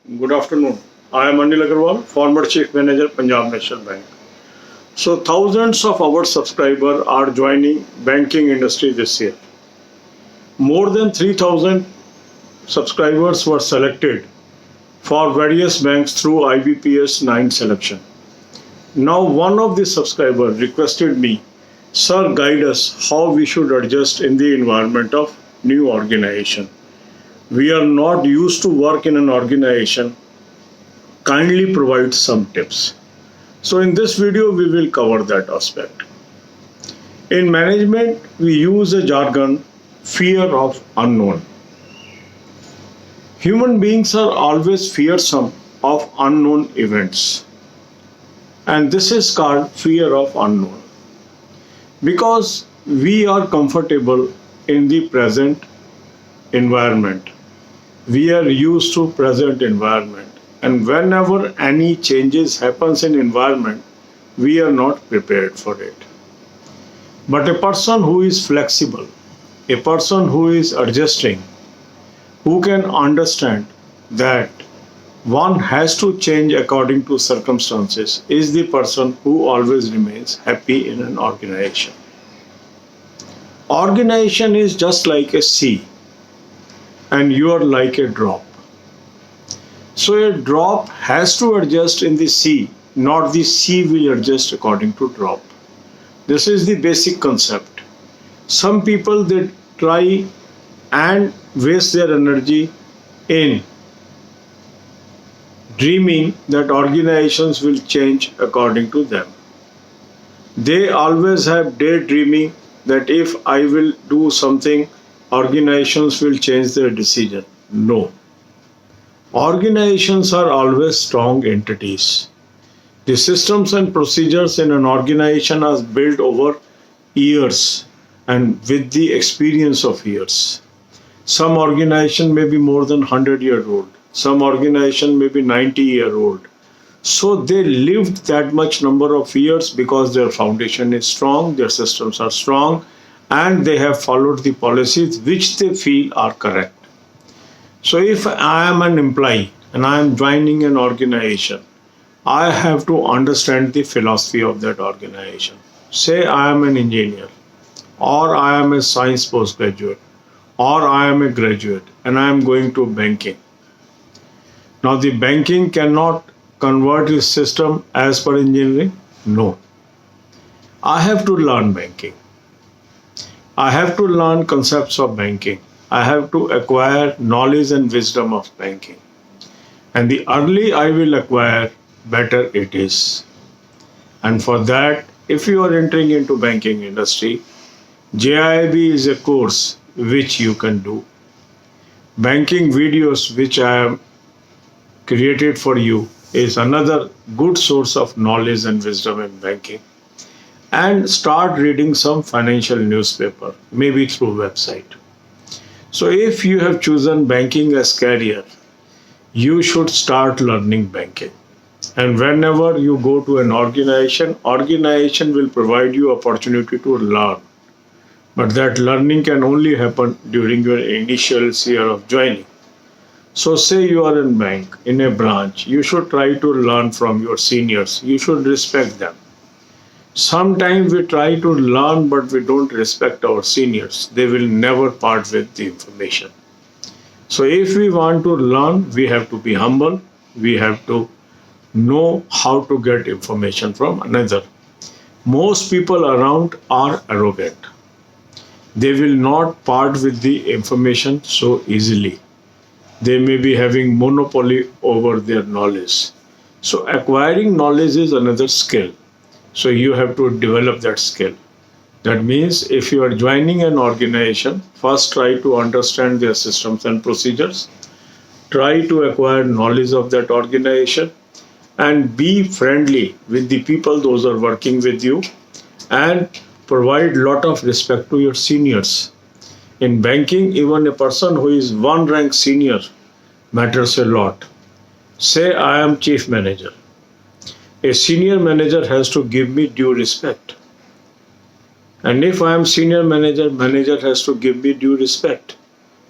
Good afternoon. I am Anil Agarwal, former Chief Manager, Punjab National Bank. So thousands of our subscribers are joining banking industry this year. More than 3,000 subscribers were selected for various banks through IBPS 9 selection. Now one of the subscribers requested me, "Sir, guide us how we should adjust in the environment of new organization. We are not used to work in an organization. Kindly provide some tips." So in this video, we will cover that aspect. In management, we use a jargon, fear of unknown. Human beings are always fearsome of unknown events. And this is called fear of unknown. Because we are comfortable in the present environment. We are used to present environment. And whenever any changes happens in environment, we are not prepared for it. But a person who is flexible, a person who is adjusting, who can understand that one has to change according to circumstances, is the person who always remains happy in an organization. Organization is just like a sea, and you are like a drop. So a drop has to adjust in the sea, not the sea will adjust according to drop. This is the basic concept. Some people, they try and waste their energy in dreaming that organizations will change according to them. They always have daydreaming that if I will do something, organizations will change their decision. No. Organizations are always strong entities. The systems and procedures in an organization are built over years and with the experience of years. Some organization may be more than 100-year-old. Some organization may be 90-year-old. So they lived that much number of years because their foundation is strong, their systems are strong, and they have followed the policies which they feel are correct. So if I am an employee and I am joining an organization, I have to understand the philosophy of that organization. Say I am an engineer, or I am a science postgraduate, or I am a graduate and I am going to banking. Now the banking cannot convert its system as per engineering? No. I have to learn banking. I have to learn concepts of banking. I have to acquire knowledge and wisdom of banking. And the early I will acquire, better it is. And for that, if you are entering into banking industry, JIIB is a course which you can do. Banking videos which I have created for you is another good source of knowledge and wisdom in banking. And start reading some financial newspaper, maybe through website. So if you have chosen banking as career, you should start learning banking. And whenever you go to an organization will provide you opportunity to learn. But that learning can only happen during your initial year of joining. So say you are in bank, in a branch, you should try to learn from your seniors. You should respect them. Sometimes we try to learn, but we don't respect our seniors. They will never part with the information. So if we want to learn, we have to be humble. We have to know how to get information from another. Most people around are arrogant. They will not part with the information so easily. They may be having monopoly over their knowledge. So acquiring knowledge is another skill. So you have to develop that skill. That means if you are joining an organization, first try to understand their systems and procedures. Try to acquire knowledge of that organization and be friendly with the people, those are working with you, and provide lot of respect to your seniors. In banking, even a person who is one rank senior matters a lot. Say I am chief manager. A senior manager has to give me due respect. And if I am senior manager, manager has to give me due respect.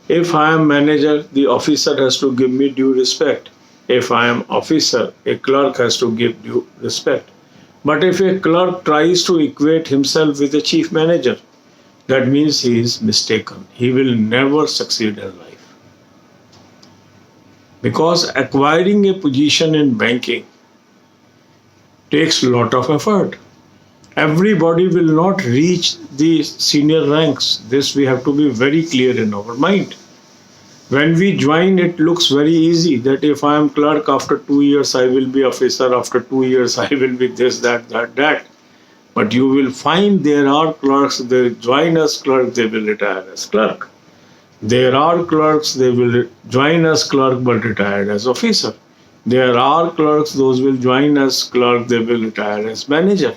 If I am manager, the officer has to give me due respect. If I am manager, the officer has to give me due respect. If I am manager, the officer has to give me due respect. If I am manager, manager has to give me due respect. If I am manager, manager has to give me due respect. If I am manager, manager has to give me due respect. If I am manager, the officer has to give me due respect. if I am officer, a clerk has to give due respect. But if a clerk tries to equate himself with a chief manager, that means he is mistaken. He will never succeed in life. Because acquiring a position in banking takes a lot of effort. Everybody will not reach the senior ranks. This we have to be very clear in our mind. When we join, it looks very easy that if I am clerk, after 2 years I will be officer, after 2 years I will be this, that. But you will find there are clerks, they join as clerk, they will retire as clerk. There are clerks, they will join as clerk but retire as officer. There are clerks, those will join as clerk, they will retire as manager.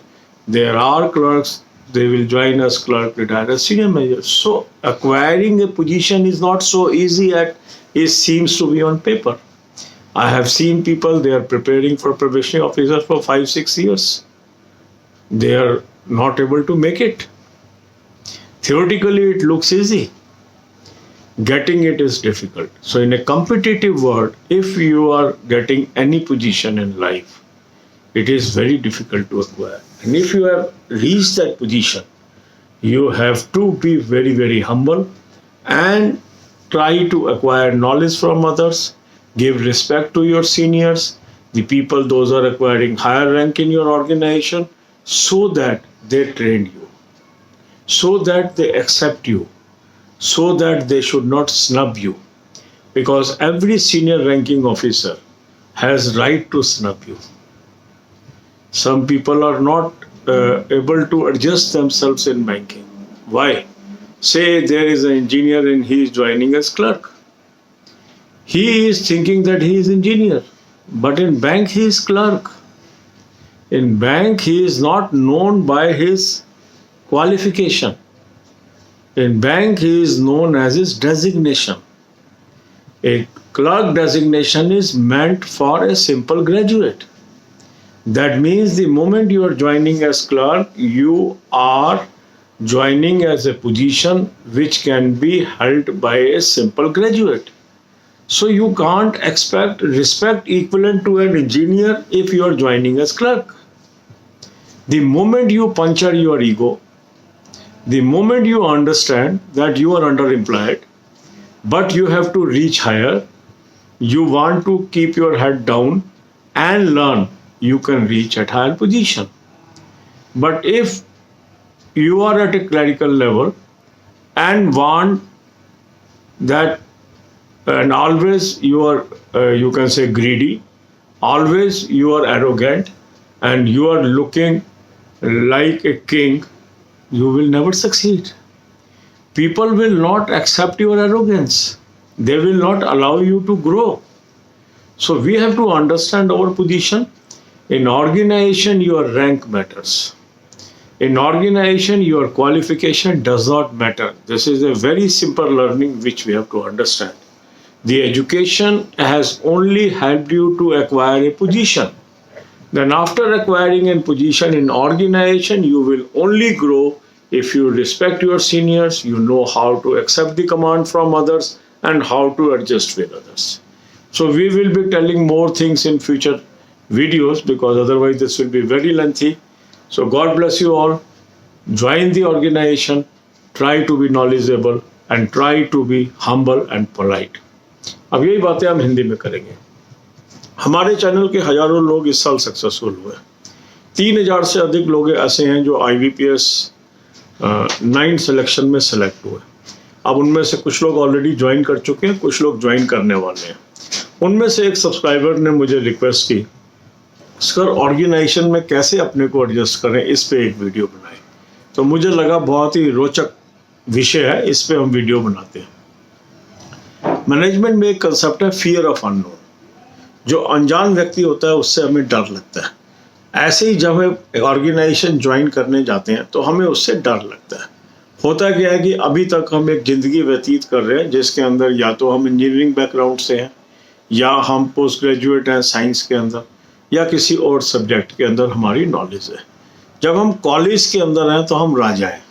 There are clerks, they will join as clerk, retire as senior manager. So acquiring a position is not so easy as it seems to be on paper. I have seen people, they are preparing for probationary officer for 5-6 years. They are not able to make it. Theoretically, it looks easy. Getting it is difficult. So in a competitive world, if you are getting any position in life, it is very difficult to acquire. And if you have reached that position, you have to be very, very humble and try to acquire knowledge from others, give respect to your seniors, the people, those are acquiring higher rank in your organization, so that they train you, so that they accept you, so that they should not snub you. Because every senior ranking officer has right to snub you. Some people are not able to adjust themselves in banking. Why? Say there is an engineer and he is joining as clerk. He is thinking that he is engineer, but in bank he is clerk. In bank he is not known by his qualification. In bank he is known as his designation. A clerk designation is meant for a simple graduate. That means the moment you are joining as clerk, you are joining as a position which can be held by a simple graduate. So you can't expect respect equivalent to an engineer if you are joining as clerk. The moment you puncture your ego, the moment you understand that you are underemployed, but you have to reach higher, you want to keep your head down and learn, you can reach at higher position. But if you are at a clerical level and want that, and always you are, you can say greedy, always you are arrogant, and you are looking like a king, you will never succeed. People will not accept your arrogance. They will not allow you to grow. So we have to understand our position. In organization, your rank matters. In organization, your qualification does not matter. This is a very simple learning which we have to understand. The education has only helped you to acquire a position. Then after acquiring a position in organization, you will only grow if you respect your seniors, you know how to accept the command from others and how to adjust with others. So we will be telling more things in future videos, because otherwise this will be very lengthy. So God bless you all. Join the organization, try to be knowledgeable and try to be humble and polite. अब यही बातें हम हिंदी में करेंगे. हमारे channel के हजारों लोग इस साल सक्सेसफुल हुए. 3000 से अधिक लोग ऐसे हैं जो IBPS 9 सिलेक्शन में सेलेक्ट हुए. अब उनमें से कुछ लोग ऑलरेडी ज्वाइन कर चुके हैं, कुछ लोग ज्वाइन करने वाले हैं. उनमें से एक सब्सक्राइबर ने मुझे रिक्वेस्ट की, सर ऑर्गेनाइजेशन में कैसे अपने को एडजस्ट करें, इस पे एक वीडियो बनाएं. तो मुझे लगा बहुत ही रोचक विषय है, इस पे हम वीडियो बनाते हैं. मैनेजमेंट में एक कंसेप्ट है फियर ऑफ अननोन. जो अनजान व्यक्ति होता है उससे हमें डर लगता है. ऐसे ही जब हम ऑर्गेनाइजेशन ज्वाइन करने जाते हैं तो हमें उससे डर लगता है. होता क्या है कि अभी तक हम एक ज़िंदगी व्यतीत कर रहे हैं जिसके अंदर या तो हम इंजीनियरिंग बैकग्राउंड से हैं, या हम पोस्ट ग्रेजुएट हैं साइंस के अंदर, या किसी और सब्जेक्ट के अंदर हमारी नॉलेज है. जब हम कॉलेज के अंदर हैं तो हम राजा हैं,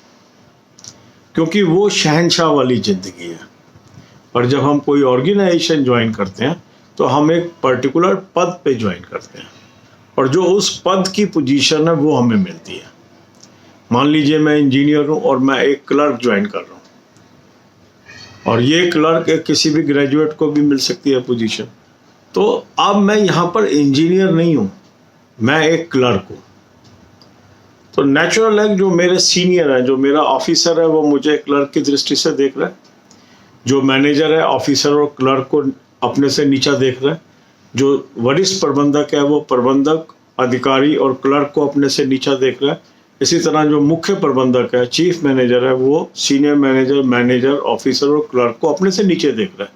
क्योंकि वो शहंशाह वाली ज़िंदगी है. और जब हम कोई ऑर्गेनाइजेशन ज्वाइन करते हैं तो हम एक पर्टिकुलर पद पे ज्वाइन करते हैं और जो उस पद की पोजीशन है वो हमें मिलती है। मान लीजिए मैं इंजीनियर हूँ और मैं एक क्लर्क ज्वाइन कर रहा हूँ और ये क्लर्क किसी भी ग्रेजुएट को भी मिल सकती है पोजीशन। तो अब मैं यहाँ पर इंजीनियर नहीं हूँ, मैं एक क्लर्क हूँ। तो नेचुरल है जो मेरे सीनियर है, जो मेरा ऑफिसर है, वो मुझे क्लर्क की दृष्टि से देख रहा है। जो मैनेजर है ऑफिसर और क्लर्क को अपने से नीचा देख रहा है। जो वरिष्ठ प्रबंधक है वो प्रबंधक, अधिकारी और क्लर्क को अपने से नीचा देख रहा है। इसी तरह जो मुख्य प्रबंधक है, चीफ मैनेजर है, वो सीनियर मैनेजर, मैनेजर, ऑफिसर और क्लर्क को अपने से नीचे देख रहा है।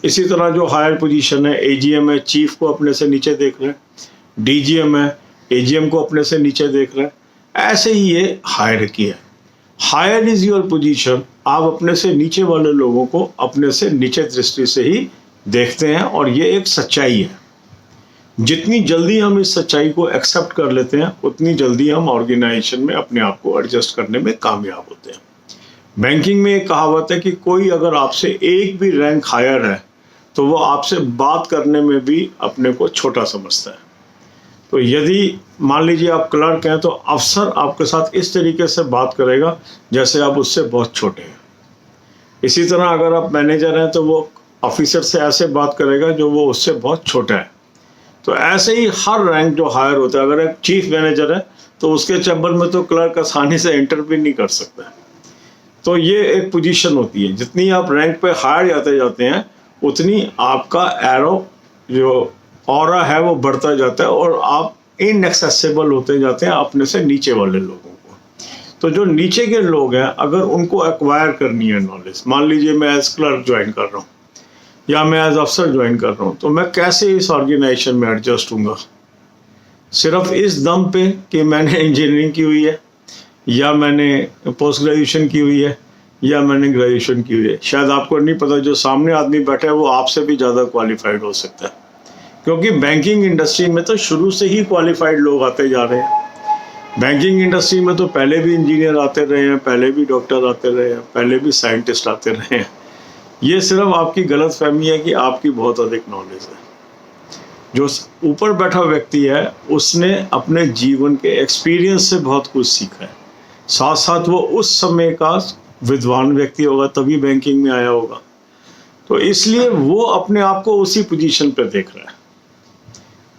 इसी तरह जो हायर पोजीशन है, एजीएम है, चीफ को अपने से नीचे देख रहा है। डीजीएम है, एजीएम को अपने से नीचे देख रहा है। ऐसे ही ये हायरार्की है। Higher is your position. आप अपने से नीचे वाले लोगों को अपने से नीचे दृष्टि से ही देखते हैं और ये एक सच्चाई है। जितनी जल्दी हम इस सच्चाई को एक्सेप्ट कर लेते हैं उतनी जल्दी हम ऑर्गेनाइजेशन में अपने आप को एडजस्ट करने में कामयाब होते हैं। बैंकिंग में एक कहावत है कि कोई अगर आपसे एक भी रैंक हायर है तो वो आपसे बात करने में भी अपने को छोटा समझता है। तो यदि मान लीजिए आप क्लर्क हैं तो अफसर आपके साथ इस तरीके से बात करेगा जैसे आप उससे बहुत छोटे हैं। इसी तरह अगर आप मैनेजर हैं तो वो ऑफिसर से ऐसे बात करेगा जो वो उससे बहुत छोटा है। तो ऐसे ही हर रैंक जो हायर होता है, अगर एक चीफ मैनेजर है तो उसके चैम्बर में तो क्लर्क आसानी से एंटर भी नहीं कर सकता। तो ये एक पोजीशन होती है। जितनी आप रैंक पे हायर जाते हैं उतनी आपका एरो जो ऑरा है वो बढ़ता जाता है और आप इनएक्सेसिबल होते जाते हैं अपने से नीचे वाले लोगों को। तो जो नीचे के लोग हैं अगर उनको एक्वायर करनी है नॉलेज, मान लीजिए मैं एज क्लर्क ज्वाइन कर रहा हूँ या मैं एज अफसर ज्वाइन कर रहा हूँ, तो मैं कैसे इस ऑर्गेनाइजेशन में एडजस्ट हूँगा? सिर्फ इस दम पे कि मैंने इंजीनियरिंग की हुई है या मैंने पोस्ट ग्रेजुएशन की हुई है या मैंने ग्रेजुएशन की हुई है। शायद आपको नहीं पता जो सामने आदमी बैठा है वो आपसे भी ज़्यादा क्वालिफाइड हो सकता है, क्योंकि बैंकिंग इंडस्ट्री में तो शुरू से ही क्वालिफाइड लोग आते जा रहे हैं। बैंकिंग इंडस्ट्री में तो पहले भी इंजीनियर आते रहे हैं, पहले भी डॉक्टर आते रहे हैं, पहले भी साइंटिस्ट आते रहे हैं। ये सिर्फ आपकी गलतफहमी है कि आपकी बहुत अधिक नॉलेज है। जो ऊपर बैठा व्यक्ति है उसने अपने जीवन के एक्सपीरियंस से बहुत कुछ सीखा है। साथ साथ वो उस समय का विद्वान व्यक्ति होगा तभी बैंकिंग में आया होगा। तो इसलिए वो अपने आप को उसी पोजीशन पे देख रहा है।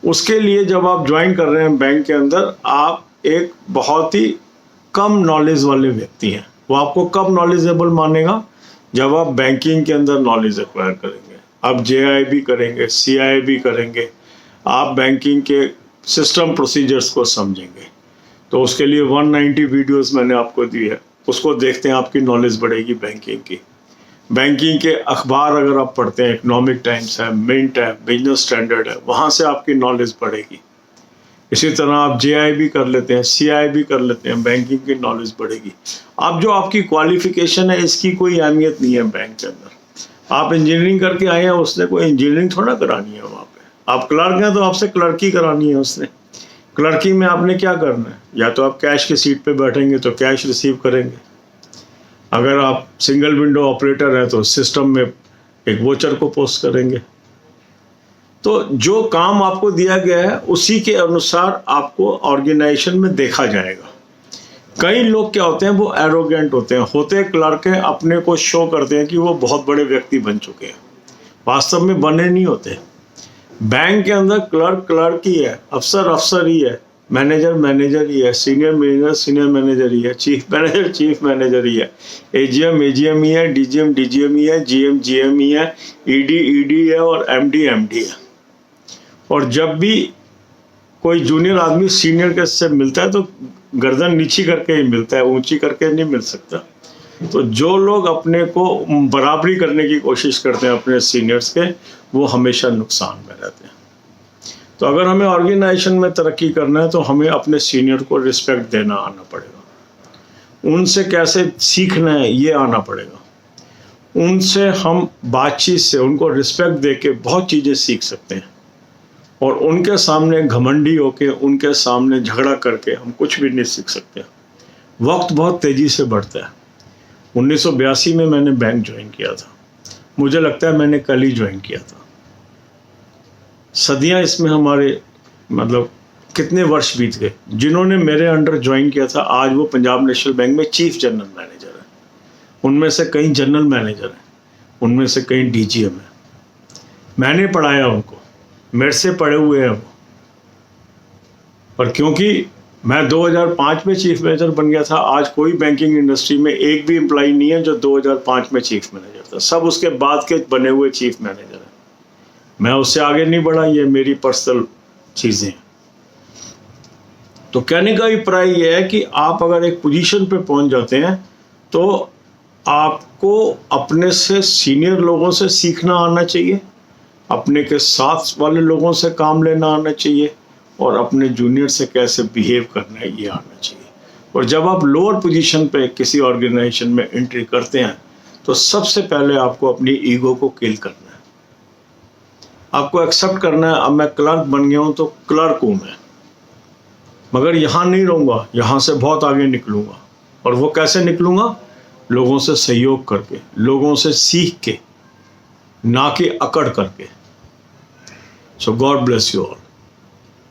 उसके लिए जब आप ज्वाइन कर रहे हैं बैंक के अंदर, आप एक बहुत ही कम नॉलेज वाले व्यक्ति हैं। वो आपको कब नॉलेजेबल मानेगा? जब आप बैंकिंग के अंदर नॉलेज एक्वायर करेंगे। आप JIB करेंगे, CIB करेंगे, आप बैंकिंग के सिस्टम प्रोसीजर्स को समझेंगे। तो उसके लिए 190 वीडियोस मैंने आपको दी है, उसको देखते हैं, आपकी नॉलेज बढ़ेगी बैंकिंग की। बैंकिंग के अखबार अगर आप पढ़ते हैं, इकोनॉमिक टाइम्स है, मिंट है, बिजनेस स्टैंडर्ड है, वहाँ से आपकी नॉलेज बढ़ेगी। इसी तरह आप JIB कर लेते हैं, CIB कर लेते हैं, बैंकिंग की नॉलेज बढ़ेगी। अब जो आपकी क्वालिफिकेशन है इसकी कोई अहमियत नहीं है बैंक के अंदर। आप इंजीनियरिंग करके आए हैं, उसने कोई इंजीनियरिंग थोड़ा करानी है वहाँ पे। आप क्लर्क हैं तो आपसे क्लर्की करानी है उसने। क्लर्की में आपने क्या करना है? या तो आप कैश की सीट पे बैठेंगे तो कैश रिसीव करेंगे, अगर आप सिंगल विंडो ऑपरेटर हैं तो सिस्टम में एक वोचर को पोस्ट करेंगे। तो जो काम आपको दिया गया है उसी के अनुसार आपको ऑर्गेनाइजेशन में देखा जाएगा। कई लोग क्या होते हैं, वो एरोगेंट होते हैं क्लर्क हैं, अपने को शो करते हैं कि वो बहुत बड़े व्यक्ति बन चुके हैं, वास्तव में बने नहीं होते। बैंक के अंदर क्लर्क ही है, अफसर ही है, मैनेजर ही है, सीनियर मैनेजर ही है, चीफ मैनेजर ही है, एजीएम ही है, डीजीएम ही है, जीएम ही है, ईडी है और एमडी है। और जब भी कोई जूनियर आदमी सीनियर के से मिलता है तो गर्दन नीची करके ही मिलता है, ऊंची करके नहीं मिल सकता। तो जो लोग अपने को बराबरी करने की कोशिश करते हैं अपने सीनियर्स के, वो हमेशा नुकसान में रहते हैं। तो अगर हमें ऑर्गेनाइजेशन में तरक्की करना है तो हमें अपने सीनियर को रिस्पेक्ट देना आना पड़ेगा, उनसे कैसे सीखना है ये आना पड़ेगा। उनसे हम बातचीत से उनको रिस्पेक्ट दे के बहुत चीज़ें सीख सकते हैं, और उनके सामने घमंडी होके, उनके सामने झगड़ा करके हम कुछ भी नहीं सीख सकते। वक्त बहुत तेज़ी से बढ़ता है। 1982 में मैंने बैंक ज्वाइन किया था, मुझे लगता है मैंने कल ही ज्वाइन किया था। सदियां इसमें हमारे मतलब कितने वर्ष बीत गए। जिन्होंने मेरे अंडर ज्वाइन किया था आज वो पंजाब नेशनल बैंक में चीफ जनरल मैनेजर है, उनमें से कई जनरल मैनेजर हैं, उनमें से कई डीजीएम हैं। मैंने पढ़ाया उनको, मेरे से पढ़े हुए हैं वो। पर क्योंकि मैं 2005 में चीफ मैनेजर बन गया था, आज कोई बैंकिंग इंडस्ट्री में एक भी एम्प्लॉय नहीं है जो 2005 में चीफ मैनेजर था। सब उसके बाद के बने हुए चीफ मैनेजर हैं। मैं उससे आगे नहीं बढ़ा, ये मेरी पर्सनल चीज़ें हैं। तो कहने का अभिप्राय यह है कि आप अगर एक पोजीशन पे पहुंच जाते हैं तो आपको अपने से सीनियर लोगों से सीखना आना चाहिए, अपने के साथ वाले लोगों से काम लेना आना चाहिए, और अपने जूनियर से कैसे बिहेव करना है ये आना चाहिए। और जब आप लोअर पोजीशन पे किसी ऑर्गेनाइजेशन में एंट्री करते हैं तो सबसे पहले आपको अपनी ईगो को किल करना है। आपको एक्सेप्ट करना है, अब मैं क्लर्क बन गया हूं तो क्लर्क हूं मैं, मगर यहाँ नहीं रहूँगा, यहाँ से बहुत आगे निकलूँगा। और वो कैसे निकलूँगा? लोगों से सहयोग करके, लोगों से सीख के, ना कि अकड़ करके। सो गॉड ब्लेस यू ऑल।